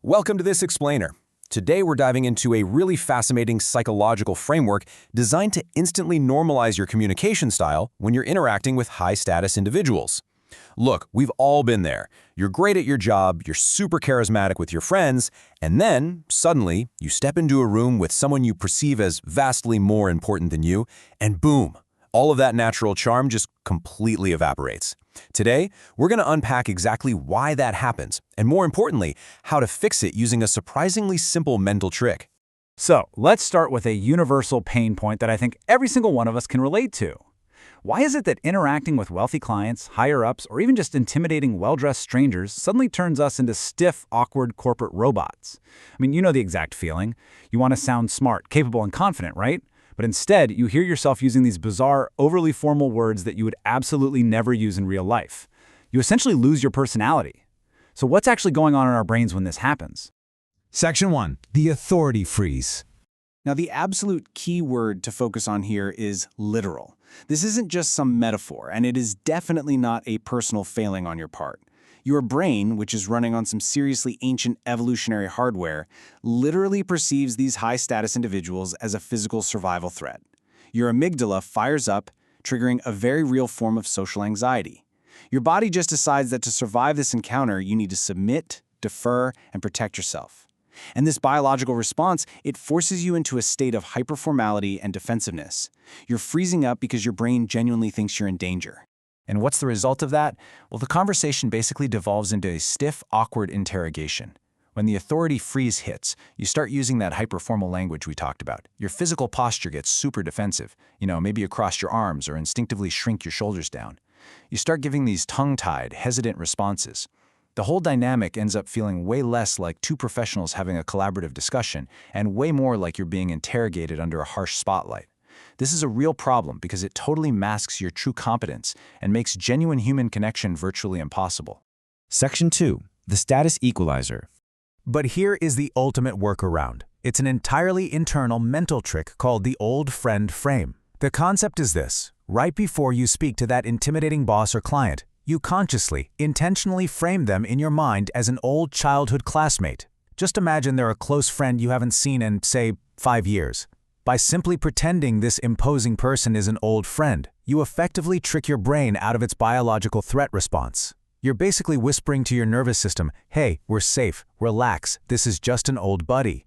Welcome to This Explainer. Today we're diving into a really fascinating psychological framework designed to instantly normalize your communication style when you're interacting with high-status individuals. Look, we've all been there. You're great at your job, you're super charismatic with your friends, and then, suddenly, you step into a room with someone you perceive as vastly more important than you, and boom, all of that natural charm just completely evaporates. Today, we're going to unpack exactly why that happens, and more importantly, how to fix it using a surprisingly simple mental trick. So, let's start with a universal pain point that I think every single one of us can relate to. Why is it that interacting with wealthy clients, higher-ups, or even just intimidating well-dressed strangers suddenly turns us into stiff, awkward corporate robots? I mean, you know the exact feeling. You want to sound smart, capable, and confident, right? But instead, you hear yourself using these bizarre, overly formal words that you would absolutely never use in real life. You essentially lose your personality. So what's actually going on in our brains when this happens? Section 1. The authority freeze. Now, the absolute key word to focus on here is literal. This isn't just some metaphor, and it is definitely not a personal failing on your part. Your brain, which is running on some seriously ancient evolutionary hardware, literally perceives these high-status individuals as a physical survival threat. Your amygdala fires up, triggering a very real form of social anxiety. Your body just decides that to survive this encounter, you need to submit, defer, and protect yourself. And this biological response, it forces you into a state of hyperformality and defensiveness. You're freezing up because your brain genuinely thinks you're in danger. And what's the result of that? Well, the conversation basically devolves into a stiff, awkward interrogation. When the authority freeze hits, you start using that hyperformal language we talked about. Your physical posture gets super defensive. Maybe you cross your arms or instinctively shrink your shoulders down. You start giving these tongue-tied, hesitant responses. The whole dynamic ends up feeling way less like two professionals having a collaborative discussion and way more like you're being interrogated under a harsh spotlight. This is a real problem because it totally masks your true competence and makes genuine human connection virtually impossible. Section 2. The Status Equalizer. But here is the ultimate workaround. It's an entirely internal mental trick called the old friend frame. The concept is this: right before you speak to that intimidating boss or client, you consciously, intentionally frame them in your mind as an old childhood classmate. Just imagine they're a close friend you haven't seen in, say, 5 years. By simply pretending this imposing person is an old friend, you effectively trick your brain out of its biological threat response. You're basically whispering to your nervous system, hey, we're safe, relax, this is just an old buddy.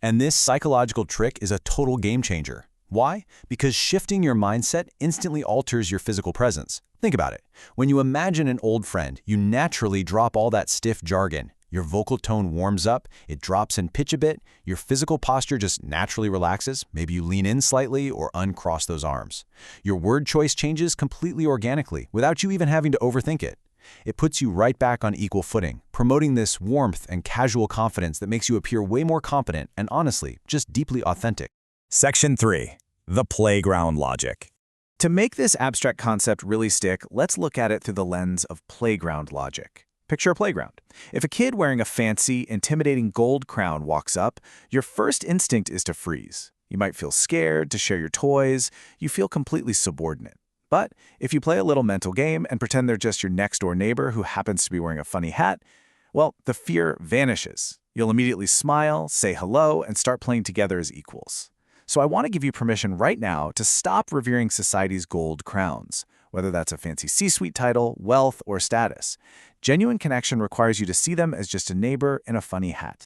And this psychological trick is a total game changer. Why? Because shifting your mindset instantly alters your physical presence. Think about it. When you imagine an old friend, you naturally drop all that stiff jargon. Your vocal tone warms up, it drops in pitch a bit, your physical posture just naturally relaxes, maybe you lean in slightly or uncross those arms. Your word choice changes completely organically without you even having to overthink it. It puts you right back on equal footing, promoting this warmth and casual confidence that makes you appear way more competent and honestly, just deeply authentic. Section 3. The playground logic. To make this abstract concept really stick, let's look at it through the lens of playground logic. Picture a playground. If a kid wearing a fancy, intimidating gold crown walks up, your first instinct is to freeze. You might feel scared to share your toys. You feel completely subordinate. But if you play a little mental game and pretend they're just your next-door neighbor who happens to be wearing a funny hat, well, the fear vanishes. You'll immediately smile, say hello, and start playing together as equals. So I want to give you permission right now to stop revering society's gold crowns, whether that's a fancy C-suite title, wealth, or status. Genuine connection requires you to see them as just a neighbor in a funny hat.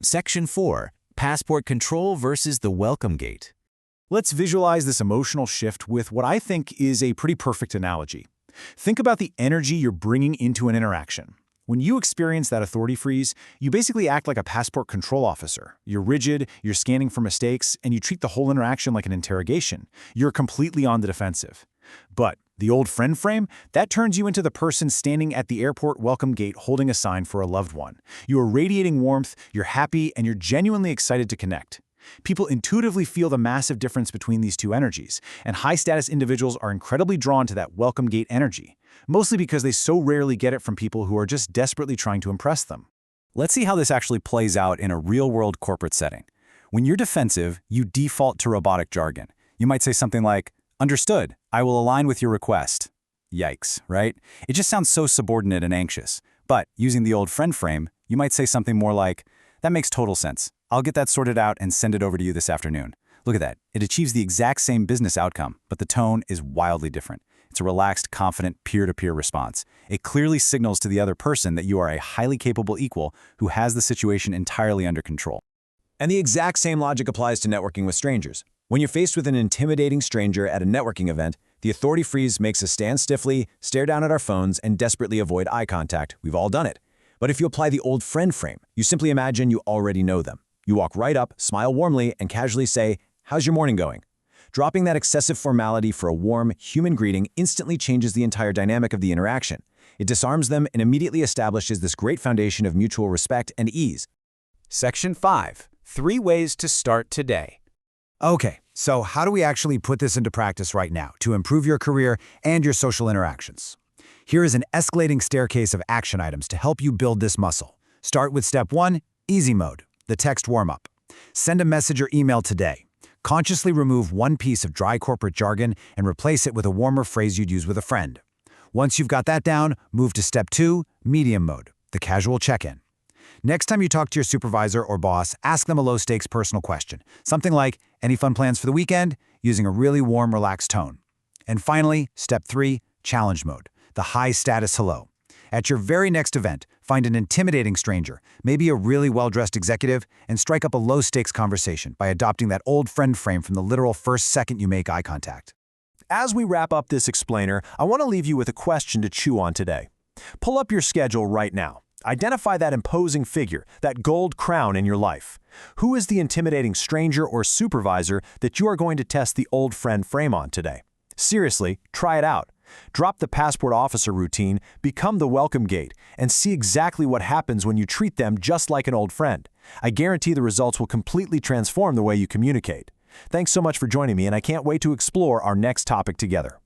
Section 4. Passport control versus the welcome gate. Let's visualize this emotional shift with what I think is a pretty perfect analogy. Think about the energy you're bringing into an interaction. When you experience that authority freeze, you basically act like a passport control officer. You're rigid, you're scanning for mistakes, and you treat the whole interaction like an interrogation. You're completely on the defensive. But the old friend frame, that turns you into the person standing at the airport welcome gate holding a sign for a loved one. You are radiating warmth, you're happy, and you're genuinely excited to connect. People intuitively feel the massive difference between these two energies, and high-status individuals are incredibly drawn to that welcome gate energy, mostly because they so rarely get it from people who are just desperately trying to impress them. Let's see how this actually plays out in a real-world corporate setting. When you're defensive, you default to robotic jargon. You might say something like, "Understood, I will align with your request." Yikes, right? It just sounds so subordinate and anxious. But using the old friend frame, You might say something more like, "That makes total sense. I'll get that sorted out and send it over to you this afternoon." Look at that. It achieves the exact same business outcome, but the tone is wildly different. It's a relaxed, confident, peer-to-peer response. It clearly signals to the other person that you are a highly capable equal who has the situation entirely under control. And the exact same logic applies to networking with strangers. When you're faced with an intimidating stranger at a networking event, the authority freeze makes us stand stiffly, stare down at our phones, and desperately avoid eye contact. We've all done it. But if you apply the old friend frame, you simply imagine you already know them. You walk right up, smile warmly, and casually say, "How's your morning going?" Dropping that excessive formality for a warm, human greeting instantly changes the entire dynamic of the interaction. It disarms them and immediately establishes this great foundation of mutual respect and ease. Section 5. 3 ways to start today. Okay, so how do we actually put this into practice right now to improve your career and your social interactions? Here is an escalating staircase of action items to help you build this muscle. Start with step 1, easy mode, the text warm-up. Send a message or email today. Consciously remove one piece of dry corporate jargon and replace it with a warmer phrase you'd use with a friend. Once you've got that down, move to step 2, medium mode, the casual check-in. Next time you talk to your supervisor or boss, ask them a low-stakes personal question. Something like, "Any fun plans for the weekend?" using a really warm, relaxed tone. And finally, step 3, challenge mode, the high-status hello. At your very next event, find an intimidating stranger, maybe a really well-dressed executive, and strike up a low-stakes conversation by adopting that old friend frame from the literal first second you make eye contact. As we wrap up this explainer, I want to leave you with a question to chew on today. Pull up your schedule right now. Identify that imposing figure, that gold crown in your life. Who is the intimidating stranger or supervisor that you are going to test the old friend frame on today? Seriously, try it out. Drop the passport officer routine, become the welcome gate, and see exactly what happens when you treat them just like an old friend. I guarantee the results will completely transform the way you communicate. Thanks so much for joining me, and I can't wait to explore our next topic together.